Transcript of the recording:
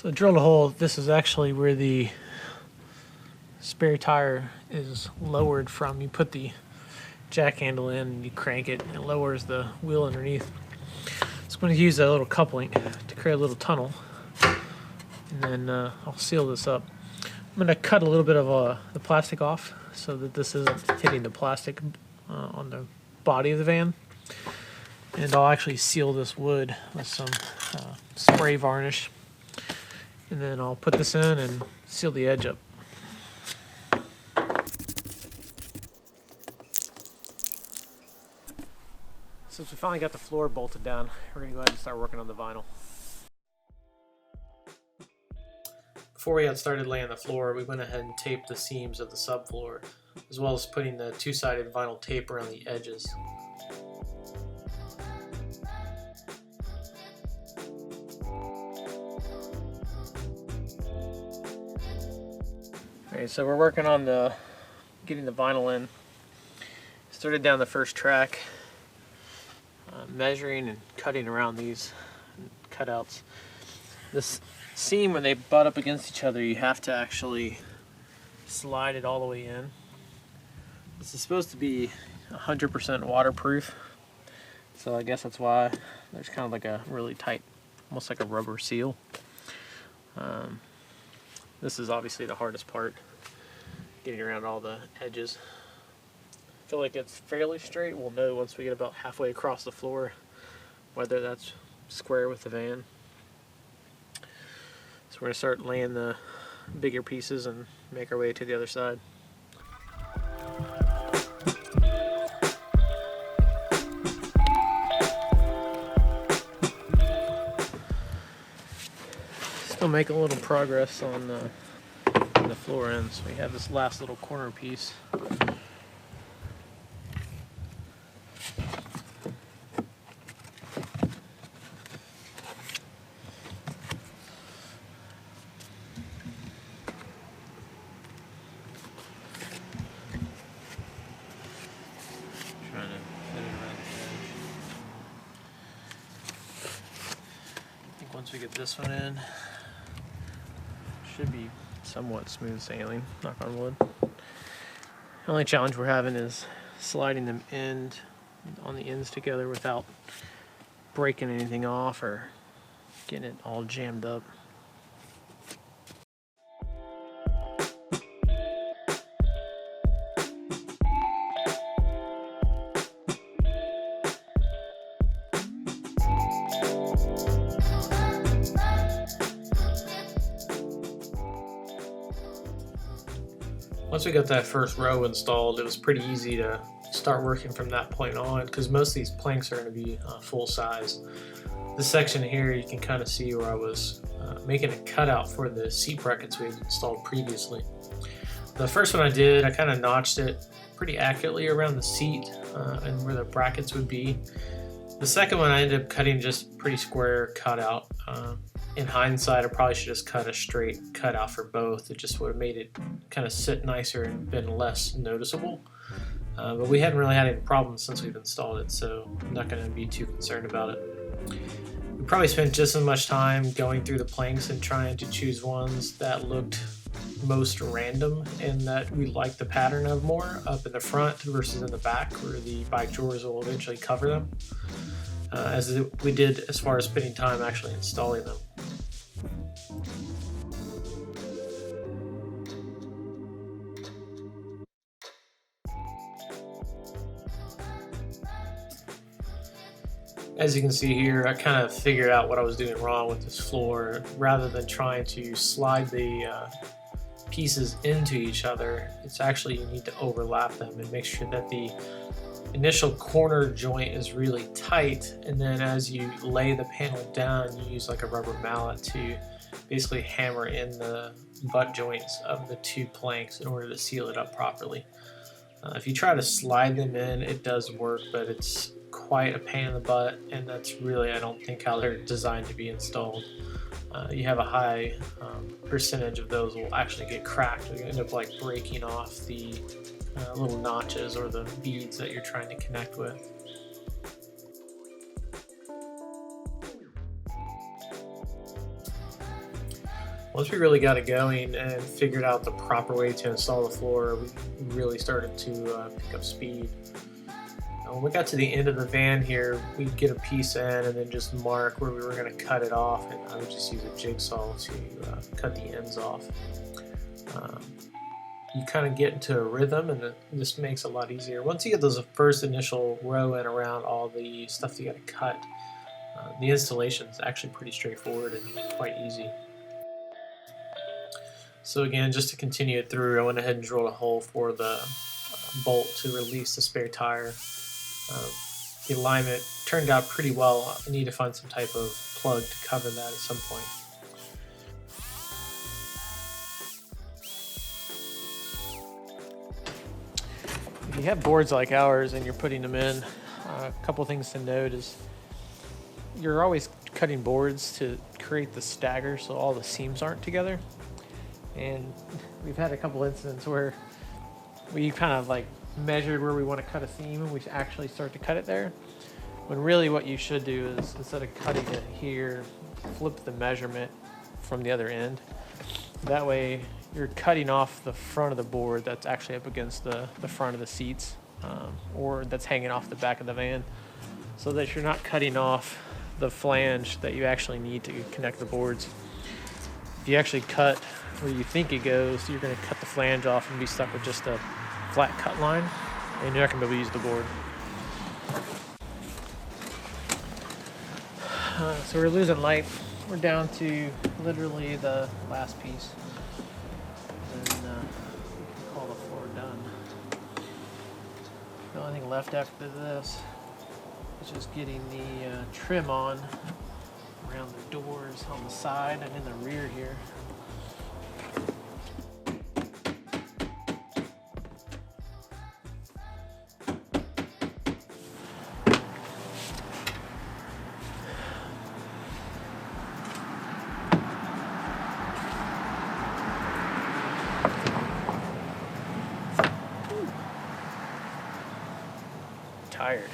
So I drilled a hole. This is actually where the spare tire is lowered from. You put the jack handle in and you crank it, and it lowers the wheel underneath. So I'm going to use a little coupling to create a little tunnel, and then I'll seal this up. I'm going to cut a little bit of the plastic off so that this isn't hitting the plastic on the body of the van. And I'll actually seal this wood with some spray varnish. And then I'll put this in and seal the edge up. Since we finally got the floor bolted down, we're going to go ahead and start working on the vinyl. Before we got started laying the floor, we went ahead and taped the seams of the subfloor, as well as putting the two-sided vinyl tape around the edges. Alright, so we're working on getting the vinyl in. Started down the first track, measuring and cutting around these cutouts. This seam, when they butt up against each other, you have to actually slide it all the way in. This is supposed to be 100% waterproof, so I guess that's why there's kind of like a really tight, almost like a rubber seal. This is obviously the hardest part, getting around all the edges. I feel like it's fairly straight. We'll know once we get about halfway across the floor whether that's square with the van. So we're going to start laying the bigger pieces and make our way to the other side. Still making a little progress on the floor ends. We have this last little corner piece. Once we get this one in, should be somewhat smooth sailing, knock on wood. The only challenge we're having is sliding them on the ends together without breaking anything off or getting it all jammed up. Once we got that first row installed, it was pretty easy to start working from that point on, because most of these planks are going to be full size. This section here, you can kind of see where I was making a cutout for the seat brackets we had installed previously. The first one I did, I kind of notched it pretty accurately around the seat and where the brackets would be. The second one I ended up cutting just pretty square cutout. In hindsight, I probably should have just cut a straight cutout for both. It just would have made it kind of sit nicer and been less noticeable. But we hadn't really had any problems since we've installed it, so I'm not going to be too concerned about it. We probably spent just as much time going through the planks and trying to choose ones that looked most random and that we liked the pattern of more up in the front versus in the back, where the bike drawers will eventually cover them, as we did as far as spending time actually installing them. As you can see here, I kind of figured out what I was doing wrong with this floor. Rather than trying to slide the pieces into each other, it's actually you need to overlap them and make sure that the initial corner joint is really tight, and then as you lay the panel down, you use like a rubber mallet to basically hammer in the butt joints of the two planks in order to seal it up properly. If you try to slide them in, it does work, but it's quite a pain in the butt, and that's really, I don't think, how they're designed to be installed. You have a high percentage of those will actually get cracked. You end up like breaking off the little notches or the beads that you're trying to connect with. Once we really got it going and figured out the proper way to install the floor, we really started to pick up speed. When we got to the end of the van here, we'd get a piece in and then just mark where we were going to cut it off, and I would just use a jigsaw to cut the ends off. You kind of get into a rhythm, and this makes it a lot easier. Once you get those first initial row in around all the stuff you got to cut, the installation is actually pretty straightforward and quite easy. So again, just to continue it through, I went ahead and drilled a hole for the bolt to release the spare tire. The alignment turned out pretty well. I need to find some type of plug to cover that at some point. If you have boards like ours and you're putting them in, a couple things to note is you're always cutting boards to create the stagger so all the seams aren't together. And we've had a couple incidents where we kind of like measured where we want to cut a seam and we actually start to cut it there, when really what you should do is, instead of cutting it here, flip the measurement from the other end. That way you're cutting off the front of the board that's actually up against the front of the seats, or that's hanging off the back of the van, so that you're not cutting off the flange that you actually need to connect the boards. If you actually cut where you think it goes, you're going to cut the flange off and be stuck with just a flat cut line, and you're not going to be able to use the board. So we're losing light. We're down to literally the last piece, and we can call the floor done. The only thing left after this is just getting the trim on around the doors on the side and in the rear here. Tired.